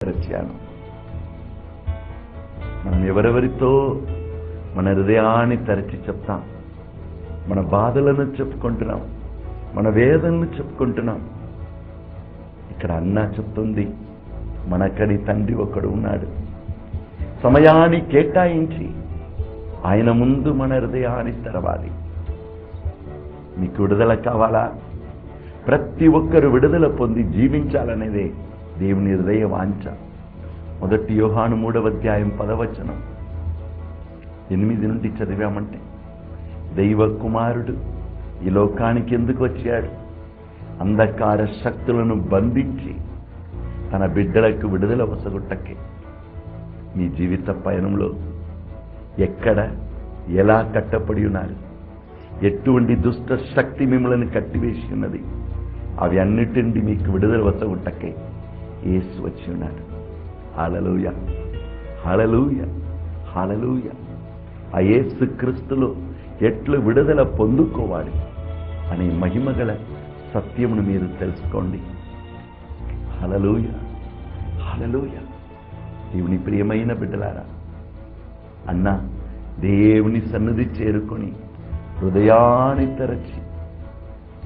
తెరచాను. మనం ఎవరెవరితో మన హృదయాన్ని తెరచి చెప్తాం. మన బాధలను చెప్పుకుంటున్నాం, మన వేదనలు చెప్పుకుంటున్నాం. ఇక్కడ అన్నా చెప్తుంది, మనకని తండ్రి ఒకడు ఉన్నాడు. సమయాన్ని కేటాయించి ఆయన ముందు మన హృదయాన్ని తెరవాలి. మీకు విడుదల కావాలా? ప్రతి ఒక్కరు విడుదల పొంది జీవించాలనేదే దేవుని హృదయ వాంఛ. 1 యోహాను 3వ అధ్యాయం 10వ వచనం 8 నుండి చదివామంటే, దైవ కుమారుడు ఈ లోకానికి ఎందుకు వచ్చాడు? అంధకార శక్తులను బంధించి తన బిడ్డలకు విడుదల వసగుట్టకే. మీ జీవిత పయనంలో ఎక్కడ ఎలా కట్టపడి ఉన్నారు? ఎటువంటి దుష్ట శక్తి మిమ్మల్ని కట్టివేసి ఉన్నది? అవి అన్నిటిండి మీకు విడుదల వసగుట్టకే యేసు వచ్చి ఉన్నాడు. హల్లెలూయా, హల్లెలూయా, హల్లెలూయా. ఆ యేసు క్రీస్తులో ఎట్లు విడుదల పొందుకోవాలి అనే మహిమగల సత్యమును మీరు తెలుసుకోండి. హల్లెలూయా, హల్లెలూయా. దేవుని ప్రియమైన బిడ్డలారా, అన్నా దేవుని సన్నిధి చేరుకొని హృదయాన్ని తెరచి,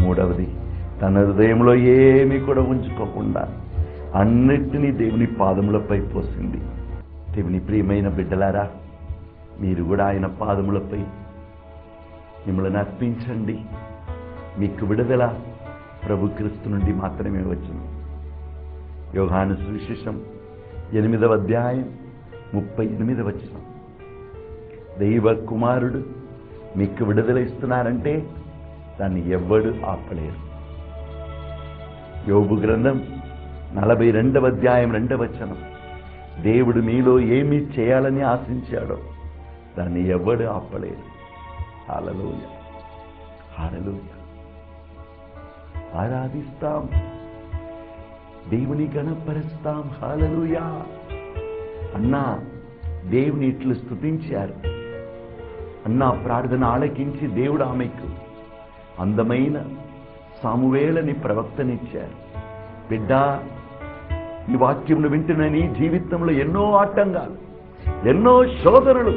మూడవది తన హృదయంలో ఏమీ కూడా ఉంచుకోకుండా అన్నిటినీ దేవుని పాదములపై పోసింది. దేవుని ప్రియమైన బిడ్డలారా, మీరు కూడా ఆయన పాదములపై మిమ్మల్ని అర్పించండి. మీకు విడుదల ప్రభు క్రీస్తు నుండి మాత్రమే వచ్చును. యోహాను సువిశేషం 8వ అధ్యాయం 38వ వచనం, దైవ కుమారుడు మీకు విడుదల ఇస్తున్నారంటే దాన్ని ఎవ్వడు ఆపలేరు. యోబు గ్రంథం 42వ అధ్యాయం 2వ వచనం, దేవుడు మీలో ఏమి చేయాలని ఆశించాడో దాన్ని ఎవ్వడు ఆపలేరు. హల్లెలూయా, హల్లెలూయా. ఆరాధిస్తాం, దేవుని గణపరుస్తాం. హల్లెలూయా. అన్నా దేవుని ఇట్లు స్తుతించారు. అన్నా ప్రార్థన ఆలకించి దేవుడు ఆమెకు అందమైన సామువేలని ప్రవక్తనిచ్చారు. బిడ్డా, ఈ వాక్యమును వింటున్న నీ జీవితంలో ఎన్నో ఆటంకాలు, ఎన్నో శోధనలు,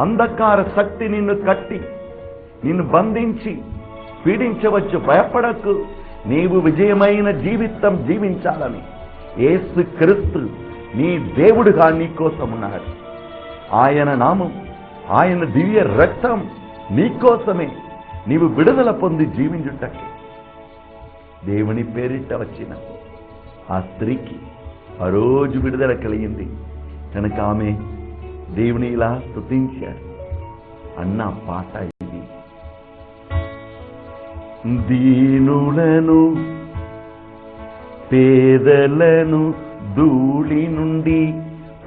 అంధకార శక్తి నిన్ను కట్టి నిన్ను బంధించి పీడించవచ్చు. భయపడకు. నీవు విజయమైన జీవితం జీవించాలని యేసు క్రీస్తు నీ దేవుడుగా నీ కోసం ఉన్నాడు. ఆయన నామం, ఆయన దివ్య రక్తం నీకోసమే నీవు విడుదల పొంది జీవించుటకే. దేవుని పేరిట వచ్చిన ఆ స్త్రీకి ఆ రోజు విడుదల కలిగింది కనుక ఆమె దేవుని ఇలా స్తుతించారు. అన్న పాట ఇది. దీనులను పేదలను ధూళి నుండి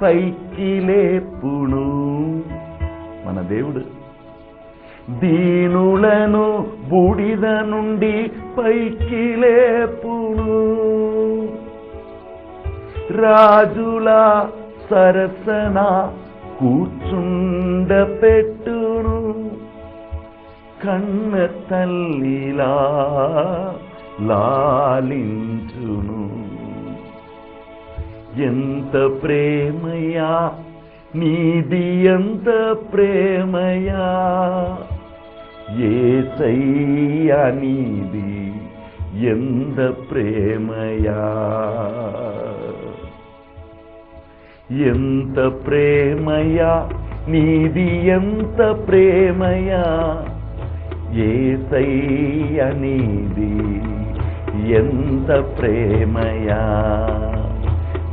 పైకి లేపును. మన దేవుడు దీనులను బూడిద నుండి పైకి లేపును. రాజుల సరసన కూర్చుండపెట్టును. కన్న తల్లిలా లాలించును. ఎంత ప్రేమయా నీది, ఎంత ప్రేమయా యేసయ్యా నీది, ఎంత ప్రేమయా, ఎంత ప్రేమయా నీది, ఎంత ప్రేమయా యేసయ్యా నీది, ఎంత ప్రేమయా.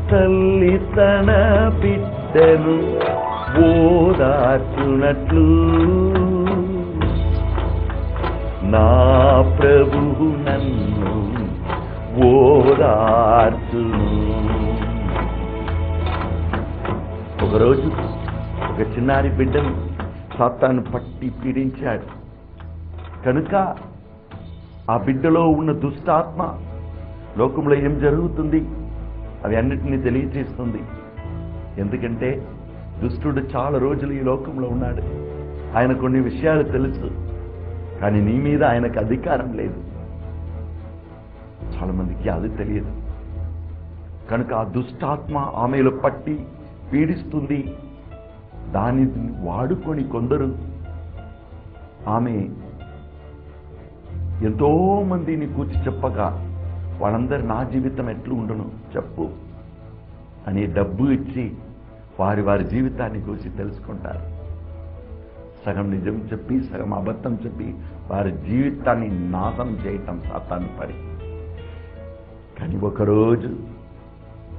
తల్లి తన బిడ్డను ఓదార్చునట్లు నా ప్రభువు నన్ను ఓదార్చును. ఒకరోజు ఒక చిన్నారి బిడ్డను సాతాను పట్టి పీడించాడు కనుక ఆ బిడ్డలో ఉన్న దుష్టాత్మ లోకంలో ఏం జరుగుతుంది అవి అన్నిటినీ తెలియచేస్తుంది. ఎందుకంటే దుష్టుడు చాలా రోజులు ఈ లోకంలో ఉన్నాడు. ఆయన కొన్ని విషయాలు తెలుసు, కానీ నీ మీద ఆయనకు అధికారం లేదు. చాలా మందికి అది తెలియదు. కనుక ఆ దుష్టాత్మ ఆమెలో పట్టి పీడిస్తుంది. దానిని వాడుకొని కొందరు ఆమె ఎంతో మందిని కూర్చి చెప్పగా వాళ్ళందరూ నా జీవితం ఎట్లు ఉండను చెప్పు అని డబ్బు ఇచ్చి వారి వారి జీవితాన్ని గురించి తెలుసుకుంటారు. సగం నిజం చెప్పి సగం అబద్ధం చెప్పి వారి జీవితాన్ని నాశనం చేయటం సాతాను పని. కానీ ఒకరోజు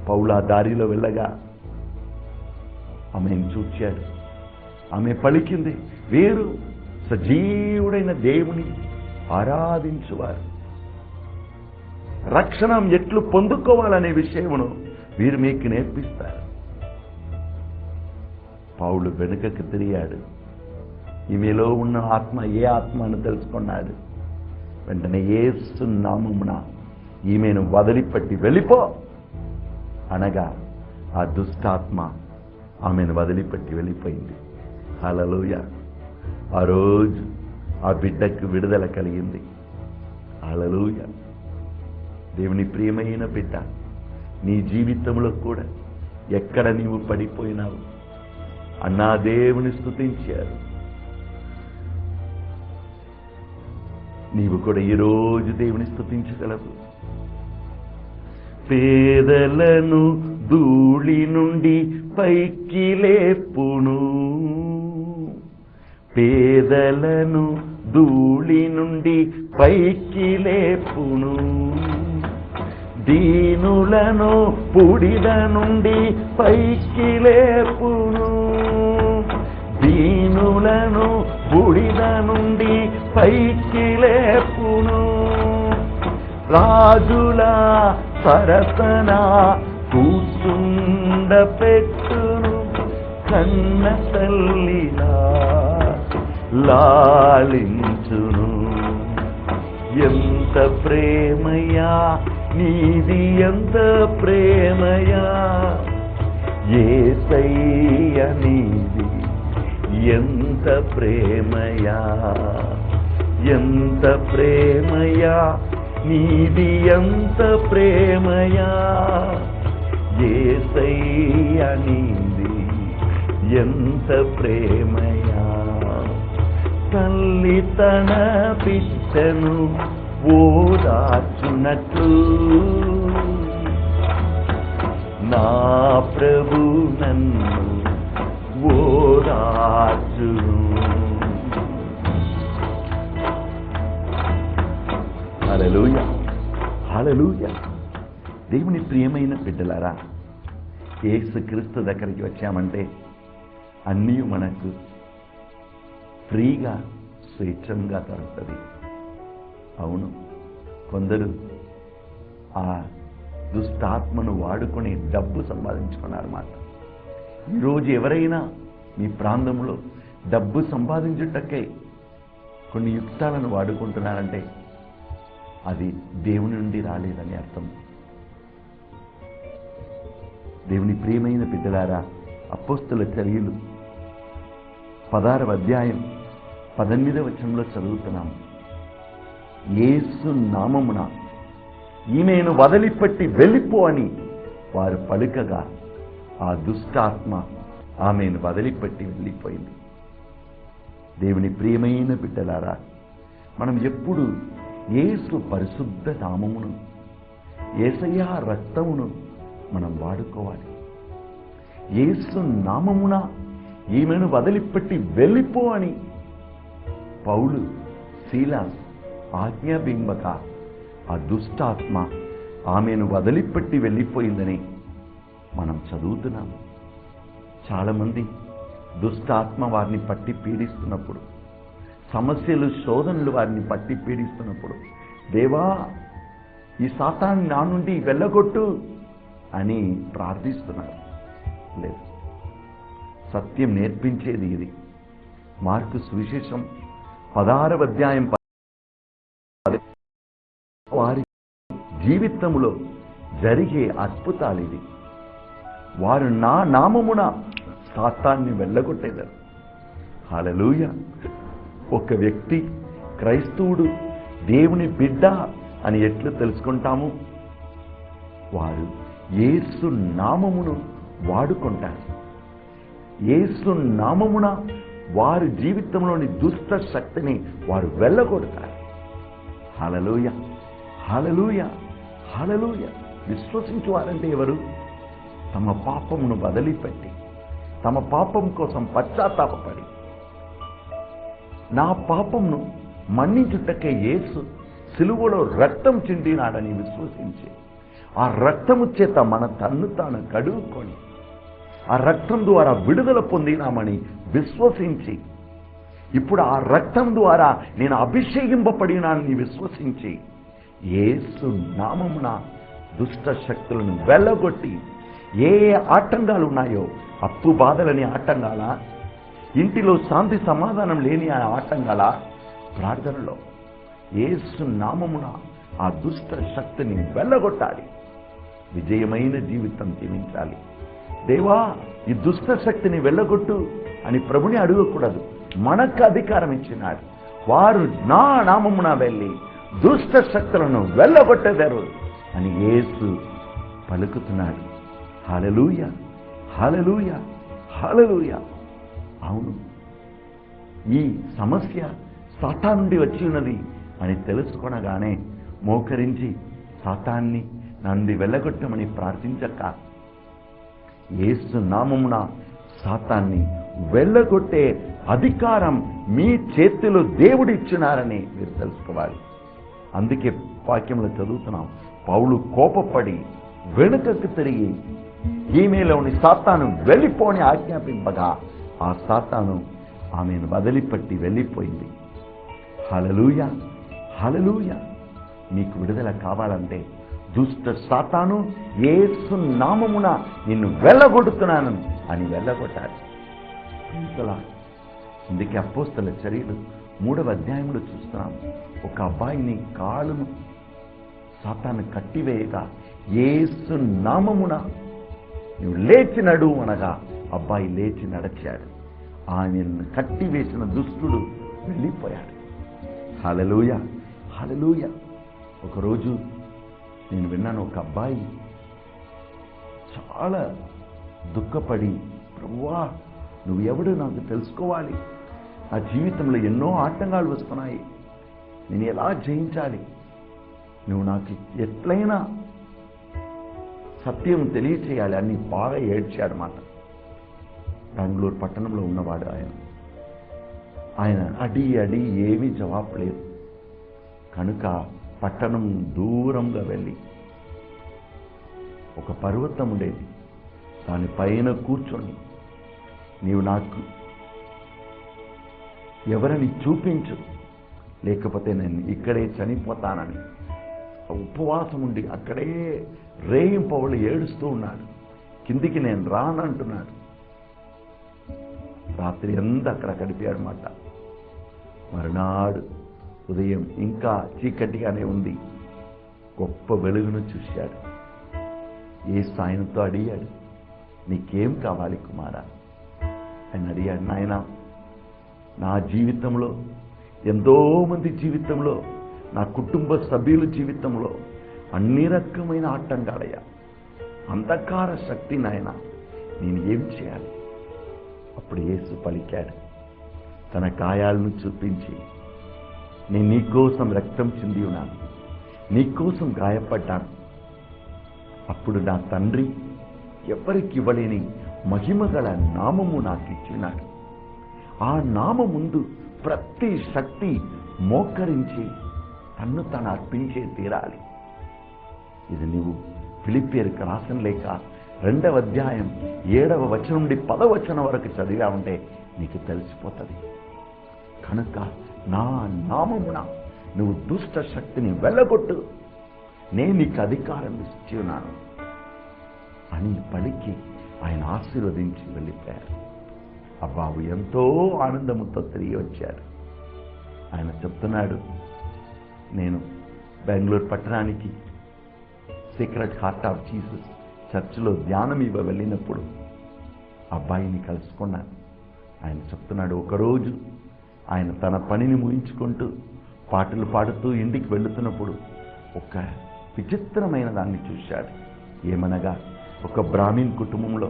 పౌలు ఆ దారిలో వెళ్ళగా ఆమెను చూచాడు. ఆమె పలికింది, వీరు సజీవుడైన దేవుని ఆరాధించువారు, రక్షణ ఎట్లు పొందుకోవాలనే విషయమును వీరు మీకు నేర్పిస్తారు. పౌలు వెనుకకు తిరిగాడు. ఈమెలో ఉన్న ఆత్మ ఏ ఆత్మ అని తెలుసుకున్నాడు. వెంటనే యేసు నామమున ఈమెను వదిలిపెట్టి వెళ్ళిపో అనగా ఆ దుష్టాత్మ ఆమెను వదిలిపెట్టి వెళ్ళిపోయింది. హల్లెలూయా. ఆ రోజు ఆ బిడ్డకు విడుదల కలిగింది. హల్లెలూయా. దేవుని ప్రియమైన బిడ్డ, నీ జీవితంలో కూడా ఎక్కడ నీవు పడిపోయినావు అన్నా దేవుని స్తుతించారు. నీవు కూడా ఈరోజు దేవుని స్తుతించగలవు. పేదలను ధూళి నుండి పైకి లేపును, పేదలను ధూళి నుండి పైకి లేపును, దీనులను పుడిద నుండి పైకి లేపును, దీనులను బుడిద నుండి పైకి లేపును, రాజుల సరసన కూర్చుండపెట్టును, కన్న తల్లిలా లాలించును. ఎంత ప్రేమయా నీది, ఎంత ప్రేమయా యేసయ్య నీది, ఎంత ప్రేమయా, ఎంత ప్రేమయా నీది, ఎంత ప్రేమయా యేసయ్య నీది, ఎంత ప్రేమయా. తల్లి తన బిడ్డను ఓదార్చునట్లు నా ప్రభు నన్ను ఓదార్చును. హల్లెలూయా, హల్లెలూయా. దేవుని ప్రియమైన బిడ్డలారా, యేసుక్రీస్తు దగ్గరికి వచ్చామంటే అన్నీ మనకు ఫ్రీగా స్వేచ్ఛంగా దొరుకుతుంది. అవును, కొందరు ఆ దుష్టాత్మను వాడుకొని డబ్బు సంపాదించుకున్నారు మాట. ఈరోజు ఎవరైనా మీ ప్రాంతంలో డబ్బు సంపాదించుటకై కొన్ని యుక్తాలను వాడుకుంటున్నారంటే అది దేవుని నుండి రాలేదని అర్థం. దేవుని ప్రియమైన బిడ్డలారా, అపోస్తలుల చర్యలు 16వ అధ్యాయం 18వ వచనంలో చదువుతున్నాము. యేసు నామమున ఈమెను వదిలిపెట్టి వెళ్ళిపో అని వారు పలుకగా ఆ దుష్టాత్మ ఆమెను వదిలిపెట్టి వెళ్ళిపోయింది. దేవుని ప్రియమైన బిడ్డలారా, మనం ఎప్పుడు యేసు పరిశుద్ధ నామమును, యేసయ్య రక్తమును మనం వాడుకోవాలి. యేసు నామమున ఈమెను వదిలిపెట్టి వెళ్ళిపో అని పౌలు, శీలాస్ ఆజ్ఞాబింబక ఆ దుష్టాత్మ ఆమెను వదిలిపెట్టి వెళ్ళిపోయిందని మనం చదువుతున్నాము. చాలామంది దుష్టాత్మ వారిని పట్టి పీడిస్తున్నప్పుడు, సమస్యలు శోధనలు వారిని పట్టి పీడిస్తున్నప్పుడు, దేవా ఈ సాతాన్ని నా నుండి వెళ్ళగొట్టు అని ప్రార్థిస్తున్నారు. లేదు, సత్యం నేర్పించేది ఇది. మార్కు సువిశేషం 16వ అధ్యాయం వారి జీవితంలో జరిగే అద్భుతాలు ఇది. వారు నా నామమున సాతాన్ని వెళ్ళగొట్టేదారు. హల్లెలూయా. ఒక వ్యక్తి క్రైస్తవుడు, దేవుని బిడ్డ అని ఎట్లు తెలుసుకుంటాము? వారు యేసు నామమును వాడుకుంటారు. యేసు నామమున వారి జీవితంలోని దుష్ట శక్తిని వారు వెళ్ళగొడతారు. హల్లెలూయా, హల్లెలూయా, హల్లెలూయా. విశ్వసించు వారంటే ఎవరు? తమ పాపమును వదిలిపెట్టి, తమ పాపం కోసం పశ్చాత్తాపపడి, నా పాపమును మన్నించుటకే యేసు సిలువలో రక్తం చిందినాడని విశ్వసించి, ఆ రక్తము చేత మన తన్ను తాను కడుక్కొని, ఆ రక్తం ద్వారా విడుదల పొందినామని విశ్వసించి, ఇప్పుడు ఆ రక్తం ద్వారా నేను అభిషేకింపబడినానని విశ్వసించి, యేసు నామమున దుష్ట శక్తులను వెళ్ళగొట్టి, ఏ ఆటంకాలు ఉన్నాయో, అప్పు బాధలని ఆటంకాల, ఇంటిలో శాంతి సమాధానం లేని ఆ ఆటంకాల, ప్రార్థనలో యేసు నామమున ఆ దుష్ట శక్తిని వెళ్ళగొట్టాలి. విజయమైన జీవితం జీవించాలి. దేవా, ఈ దుష్ట శక్తిని వెళ్ళగొట్టు అని ప్రభుని అడగకూడదు. మనకు అధికారం ఇచ్చినాడు. వారు నా నామమున వెళ్ళి దుష్ట శక్తులను వెళ్ళగొట్టెదరు అని యేసు పలుకుతున్నాడు. హల్లెలూయా, హల్లెలూయా, హల్లెలూయా. అవును, ఈ సమస్య సాతాను నుండి వచ్చి ఉన్నది అని తెలుసుకొనగానే మోకరించి సాతాన్ని నంది వెళ్ళగొట్టమని ప్రార్థించక, యేసు నామమున సాతాన్ని వెళ్ళగొట్టే అధికారం మీ చేతిలో దేవుడు ఇచ్చినారని మీరు తెలుసుకోవాలి. అందుకే వాక్యంలో చదువుతున్నాం, పౌలు కోపపడి వెనుకకు తిరిగి ఈమెలోని సాతాను వెళ్ళిపోని ఆజ్ఞాపింపగా ఆ సాతాను ఆమెను వదిలిపెట్టి వెళ్ళిపోయింది. హల్లెలూయా, హల్లెలూయా. మీకు విడుదల కావాలంటే దుష్ట సాతాను యేసు నామమున నిన్ను వెళ్ళగొడుతున్నాను అని వెళ్ళగొట్టాలి. అందుకే అపోస్తలుల చర్యలు 3వ అధ్యాయంలో చూస్తున్నాం. ఒక అబ్బాయిని కాలును సాతాను కట్టివేయగా యేసు నామమున నువ్వు లేచి నడువు అనగా అబ్బాయి లేచి నడిచాడు. ఆయనను కట్టివేసిన దుష్టుడు వెళ్ళిపోయాడు. హల్లెలూయా, హల్లెలూయా. ఒకరోజు నేను విన్నాను, ఒక అబ్బాయి చాలా దుఃఖపడి, ప్రభువా నువ్వు ఎవడు నాకు తెలుసుకోవాలి, నా జీవితంలో ఎన్నో ఆటంకాలు వస్తున్నాయి, నేను ఎలా జయించాలి, నువ్వు నాకు ఎట్లయినా సత్యం తెలియచేయాలి అని బాగా ఏడ్చాడు మాట. బెంగళూరు పట్టణంలో ఉన్నవాడు ఆయన అడి ఏమీ జవాబు లేదు కనుక పట్టణం దూరంగా వెళ్ళి ఒక పర్వతం ఉండేది, దానిపైన కూర్చొని నీవు నాకు ఎవరిని చూపించు, లేకపోతే నేను ఇక్కడే చనిపోతానని ఉపవాసం ఉండి అక్కడే రేయింపవళ్ళు ఏడుస్తూ ఉన్నాడు. కిందికి నేను రానంటున్నాడు. రాత్రి అంతా అక్కడ గడిపాడు మాట. మరునాడు ఉదయం ఇంకా చీకటిగానే ఉంది, గొప్ప వెలుగును చూశాడు. యేసు ఆయనతో అడిగాడు, నీకేం కావాలి కుమారా అని అడిగాడు. నాయనా, నా జీవితంలో, ఎంతో మంది జీవితంలో, నా కుటుంబ సభ్యుల జీవితంలో అన్ని రకమైన ఆటంకాలయ్యా, అంధకార శక్తి నాయన, నేను ఏం చేయాలి? అప్పుడు యేసు పలికాడు, తన గాయాలను చూపించి, నేను నీకోసం రక్తం చింది ఉన్నాను, నీకోసం గాయపడ్డాను. అప్పుడు నా తండ్రి ఎవరికి ఇవ్వలేని మహిమగల నామము నాకు ఇచ్చినాడు. ఆ నామ ముందు ప్రతి శక్తి మోకరించి తన్ను తను అర్పించే తీరాలి. ఇది నువ్వు ఫిలిప్పీయులకు రాసిన లేఖ 2వ అధ్యాయం 7వ వచనం నుండి 10వ వచనం వరకు చదివా ఉంటే నీకు తెలిసిపోతుంది. కనుక నా నామమున నువ్వు దుష్ట శక్తిని వెళ్ళగొట్టు, నేను నీకు అధికారం ఇచ్చి ఉన్నాను అని పలికి ఆయన ఆశీర్వదించి వెళ్ళిపోయారు. ఆ బాబు ఎంతో ఆనందముతో తిరిగి వచ్చాడు. ఆయన చెప్తున్నాడు, నేను బెంగళూరు పట్టణానికి సీక్రెట్ హార్ట్ ఆఫ్ జీసస్ చర్చిలో ధ్యానం ఇవ్వ వెళ్ళినప్పుడు అబ్బాయిని కలుసుకున్నాను. ఆయన చెప్తున్నాడు, ఒకరోజు ఆయన తన పనిని ముగించుకుంటూ పాటలు పాడుతూ ఇంటికి వెళుతున్నప్పుడు ఒక విచిత్రమైన దాన్ని చూశాడు. ఏమనగా ఒక బ్రాహ్మణ్ కుటుంబంలో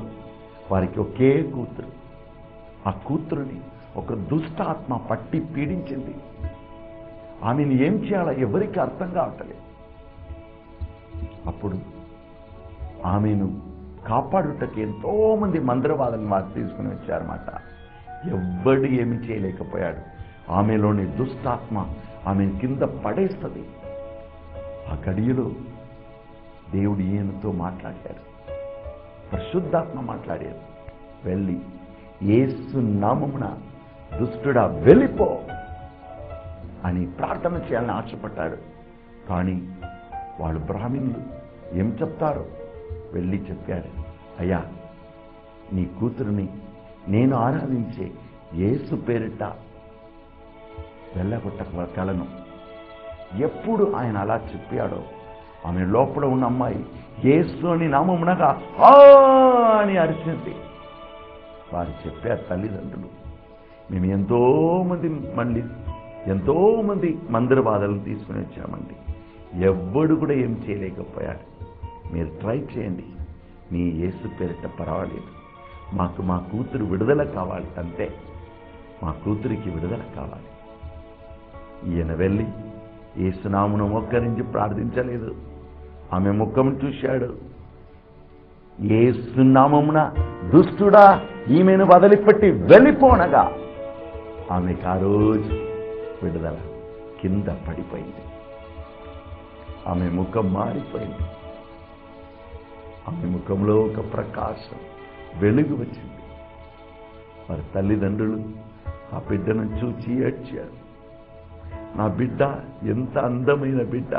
వారికి ఒకే కూతురు. ఆ కూతురుని ఒక దుష్ట ఆత్మ పట్టి పీడించింది. ఆమెను ఏం చేయాలో ఎవరికి అర్థం కావట్లేదు. అప్పుడు ఆమెను కాపాడుటకి ఎంతో మంది మంత్రవాదులను వారు తీసుకుని వచ్చారన్నమాట. ఎవ్వడు ఏమి చేయలేకపోయాడు. ఆమెలోని దుష్టాత్మ ఆమెను కింద పడేస్తుంది. ఆ గడియలో దేవుడు ఈయనతో మాట్లాడాడు. పరిశుద్ధాత్మ మాట్లాడాడు. వెళ్ళి యేసు నామమున దుష్టుడా వెళ్ళిపో అని ప్రార్థన చేయాలని ఆశపడ్డాడు. కానీ వాళ్ళు బ్రాహ్మణులు ఏం చెప్తారో వెళ్ళి చెప్పాడు, అయ్యా నీ కూతురుని నేను ఆరాధించే యేసు పేరిట వెళ్ళగొట్టగలను. ఎప్పుడు ఆయన అలా చెప్పాడో ఆమె లోపల ఉన్న అమ్మాయి యేసు అని నామమునగా అని అరిచింది. వారు చెప్పారు తల్లిదండ్రులు, మేము ఎంతో మంది మందిరవాదులను తీసుకుని వచ్చామండి, ఎవ్వడు కూడా ఏం చేయలేకపోయాడు. మీరు ట్రై చేయండి, మీ యేసు పేరిట పర్వాలేదు, మాకు మా కూతురు విడుదల కావాలి, అంతే, మా కూతురికి విడుదల కావాలి. ఈయన వెళ్ళి యేసునామమున మోకరించి ప్రార్థించలేదు. ఆమె ముఖం చూశాడు. యేసునామమున దుష్టుడా ఈమెను వదిలిపెట్టి వెళ్ళిపోనగా ఆమెకు ఆ రోజు విడుదల. కింద పడిపోయింది. ఆమె ముఖం మారిపోయింది. ఆమె ముఖంలో ఒక ప్రకాశం, వెలుగు వచ్చింది. మరి తల్లిదండ్రులు ఆ బిడ్డను చూచి ఏడ్చారు. నా బిడ్డ ఎంత అందమైన బిడ్డ.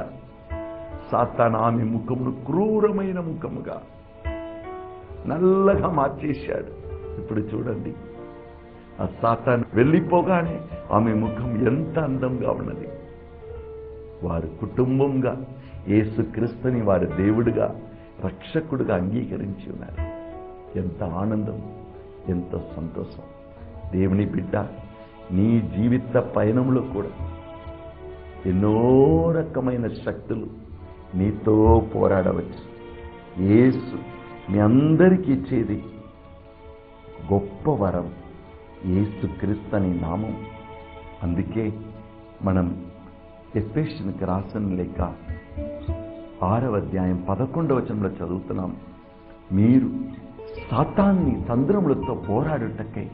సాతాను ఆమె ముఖమును క్రూరమైన ముఖముగా నల్లగా మార్చేశాడు. ఇప్పుడు చూడండి, ఆ సాతాను వెళ్ళిపోగానే ఆమె ముఖం ఎంత అందంగా ఉన్నది. వారు కుటుంబంగా యేసుక్రీస్తుని వారి దేవుడిగా రక్షకుడిగా అంగీకరించి ఉన్నారు. ఎంత ఆనందం, ఎంత సంతోషం. దేవుని బిడ్డ, నీ జీవిత పయనంలో కూడా ఎన్నో రకమైన శక్తులు నీతో పోరాడవచ్చు. యేసు మీ అందరికీ ఇచ్చేది గొప్ప వరం, యేసుక్రీస్తు అనే నామం. అందుకే మనం ఎఫెసీయులకు రాసిన లేఖ 6వ అధ్యాయం 11వ వచనంలో చదువుతున్నాం, మీరు సాతాన్ని తంత్రములతో పోరాడుటకై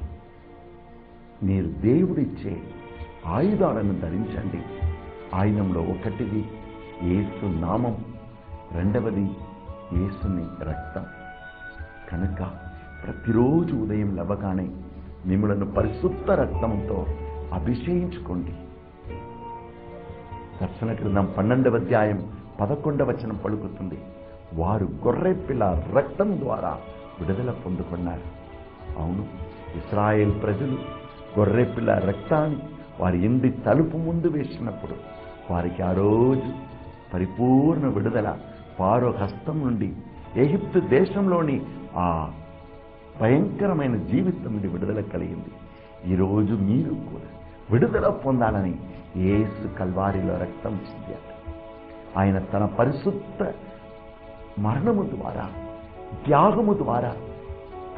మీరు దేవుడిచ్చే ఆయుధాలను ధరించండి. ఆయుధంలో ఒకటిది యేసు నామం, రెండవది యేసుని రక్తం. కనుక ప్రతిరోజు ఉదయం లేవగానే మిమ్మలను పరిశుద్ధ రక్తంతో అభిషేకించుకోండి. దర్శన గ్రంథం 12వ అధ్యాయం 11వ వచనం పలుకుతుంది, వారు గొర్రెపిల్ల రక్తం ద్వారా విడుదల పొందుకున్నారు. అవును, ఇశ్రాయేల్ ప్రజలు గొర్రెపిల్ల రక్తాన్ని వారి ఇంటి తలుపు ముందు వేసినప్పుడు వారికి ఆ రోజు పరిపూర్ణ విడుదల, ఫారో హస్తం నుండి, ఎగిప్తు దేశంలోని ఆ భయంకరమైన జీవితం నుండి విడుదల కలిగింది. ఈరోజు మీరు కూడా విడుదల పొందాలని యేసు కల్వారిలో రక్తం చిందాడు. ఆయన తన పరిశుద్ధ మరణము ద్వారా, త్యాగము ద్వారా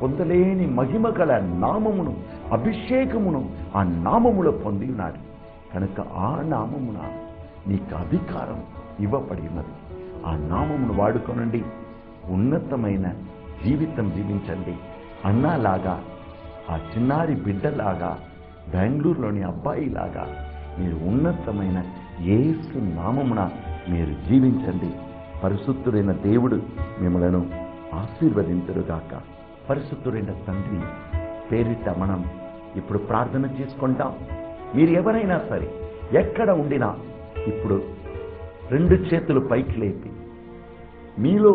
పొందలేని మహిమ గల నామమును, అభిషేకమును ఆ నామములో పొంది ఉన్నాడు. కనుక ఆ నామమున నీకు అధికారం ఇవ్వబడి ఉన్నది. ఆ నామమును వాడుకోనండి, ఉన్నతమైన జీవితం జీవించండి. అన్నలాగా, ఆ చిన్నారి బిడ్డలాగా, బెంగళూరులోని అబ్బాయిలాగా మీరు ఉన్నతమైన యేసు నామమున మీరు జీవించండి. పరిశుద్ధుడైన దేవుడు మిమ్మలను ఆశీర్వదించుగాక. పరిశుద్ధుడైన తండ్రి పేరిట మనం ఇప్పుడు ప్రార్థన చేసుకుంటాం. మీరు ఎవరైనా సరే ఎక్కడ ఉండినా ఇప్పుడు 2 చేతులు పైకి లేపి, మీలో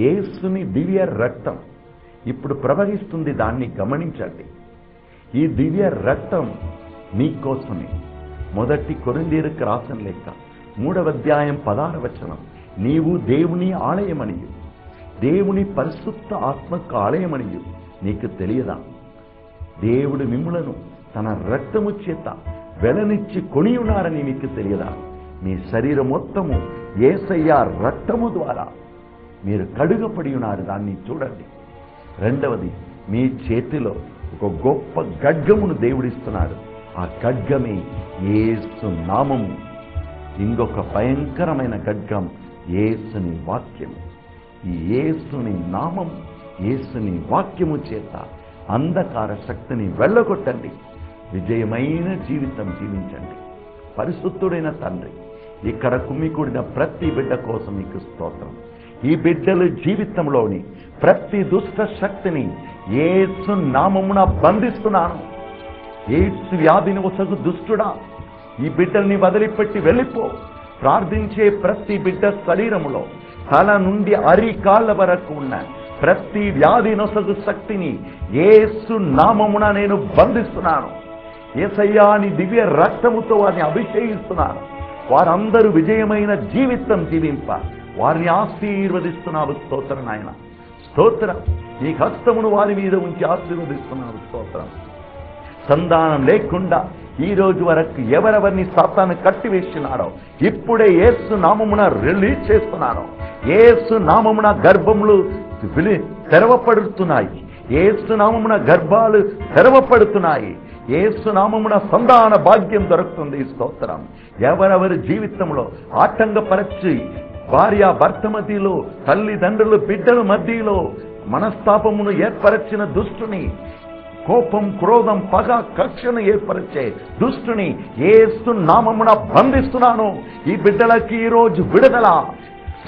యేసుని దివ్య రక్తం ఇప్పుడు ప్రవహిస్తుంది, దాన్ని గమనించండి. ఈ దివ్య రక్తం మీకోసమే. 1 కొరింథీయులకు రాసిన లేఖ 3వ అధ్యాయం 16వ వచనం, నీవు దేవుని ఆలయమనియు దేవుని పరిశుద్ధ ఆత్మకు ఆలయమనియు నీకు తెలియదా? దేవుడు మిమ్ములను తన రక్తము చేత వెలనిచ్చి కొని ఉన్నారని మీకు తెలియదా? మీ శరీరం మొత్తము యేసయ్య రక్తము ద్వారా మీరు కడుగపడి ఉన్నారు, దాన్ని చూడండి. రెండవది, మీ చేతిలో ఒక గొప్ప ఖడ్గమును దేవుడిస్తున్నాడు. ఆ ఖడ్గమే యేసు నామము. ఇంకొక భయంకరమైన ఖడ్గం యేసుని వాక్యము. ఈ యేసుని నామం, యేసుని వాక్యము చేత అంధకార శక్తిని వెళ్ళగొట్టండి. విజయమైన జీవితం జీవించండి. పరిశుద్ధుడైన తండ్రి, ఇక్కడ కుమ్మికూడిన ప్రతి బిడ్డ కోసం మీకు స్తోత్రం. ఈ బిడ్డల జీవితంలోని ప్రతి దుష్ట శక్తిని యేసు నామమున బంధిస్తున్నాను. ఎయిడ్స్ వ్యాధిని ఒసగు దుష్టుడా, ఈ బిడ్డల్ని వదిలిపెట్టి వెళ్ళిపో. ప్రార్థించే ప్రతి బిడ్డ శరీరములో తల నుండి అరికాళ్ళ వరకు ఉన్న ప్రతి వ్యాధి నొసగు శక్తిని యేసు నామమున నేను బంధిస్తున్నాను. యేసయ్యా నీ దివ్య రక్తముతో వారిని అభిషేకిస్తున్నాను. వారందరూ విజయమైన జీవితం జీవింప వారిని ఆశీర్వదిస్తున్నావు. స్తోత్రం నాయన, స్తోత్రం. నీ హస్తమును వారి మీద ఉంచి ఆశీర్వదిస్తున్నావు. స్తోత్రం. సంతానం లేకుండా ఈ రోజు వరకు ఎవరెవరిని సాతాను కట్టివేస్తున్నాడో ఇప్పుడే యేసు నామమున రిలీజ్ చేస్తున్నాను. యేసు నామమున గర్భములు తెరవపడుతున్నాయి. యేసు నామమున గర్భాలు తెరవపడుతున్నాయి. యేసు నామమున సంతాన భాగ్యం దొరుకుతుంది. స్తోత్రం. ఎవరెవరి జీవితంలో ఆటంకపరచి భార్య భర్త మధ్యలో, తల్లిదండ్రులు బిడ్డల మధ్యలో మనస్తాపమును ఏర్పరచిన దుష్టుని, కోపం, క్రోధం, పగ, కక్షను ఏర్పరిచే దుష్టుని యేసు నామమున బంధిస్తున్నాను. ఈ బిడ్డలకి ఈరోజు విడుదల,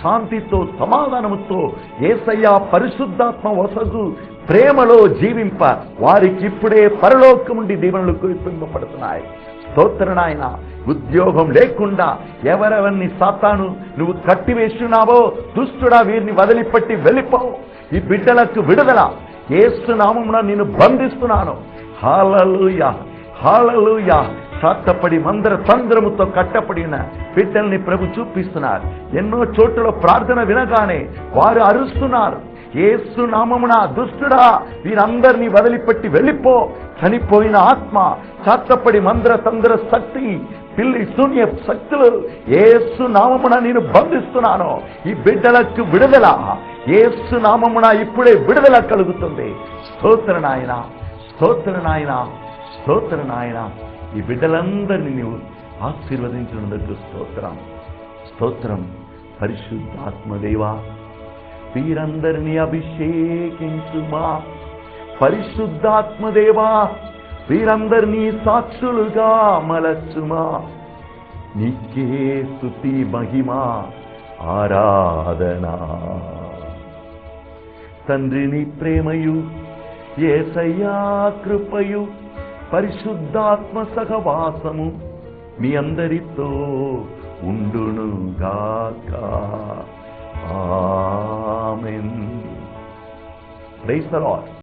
శాంతితో, సమాధానముతో యేసయ్య పరిశుద్ధాత్మ వసగు ప్రేమలో జీవింప వారికి ఇప్పుడే పరలోకముండి దీవెనలు కురిపింపబడుతున్నాయి. స్తోత్ర నాయన. ఉద్యోగం లేకుండా ఎవరెవరిని సాతాను నువ్వు కట్టివేస్తున్నావో దుష్టుడా, వీరిని వదిలిపెట్టి వెళ్ళిపో. ఈ బిడ్డలకు విడుదల యేసు నామమున నేను బంధిస్తున్నాను. హల్లెలూయా, హల్లెలూయా. సాత్తపడి మందర తంద్రముతో కట్టపడిన బిడ్డల్ని ప్రభు చూపిస్తున్నారు. ఎన్నో చోట్ల ప్రార్థన వినగానే వారు అరుస్తున్నారు, యేసు నామమున దుష్టుడా, వీరందరినీ వదిలిపెట్టి వెళ్ళిపో. చనిపోయిన ఆత్మ, సాత్తపడి మందర తంద్ర శక్తి, పిల్లి శూన్య శక్తులు యేసు నామమున నేను బంధిస్తున్నాను. ఈ బిడ్డలకు విడుదల యేసు నామమున ఇప్పుడే విడుదల కలుగుతుంది. స్తోత్ర నాయన, స్తోత్ర నాయన, స్తోత్ర నాయన. ఈ బిడ్డలందరినీ నీవు ఆశీర్వదించినందుకు స్తోత్రం, స్తోత్రం. పరిశుద్ధాత్మదేవా, వీరందరినీ అభిషేకించుమా. పరిశుద్ధాత్మదేవా, వీరందరినీ సాక్షులుగా మలచుమా. నీకే స్తుతి, మహిమ, ఆరాధన. తండ్రిని ప్రేమయు, యేసయ్యా కృపయు, పరిశుద్ధాత్మ సహవాసము మీ అందరితో ఉండునుగాక. ఆమేన్. Praise the lord.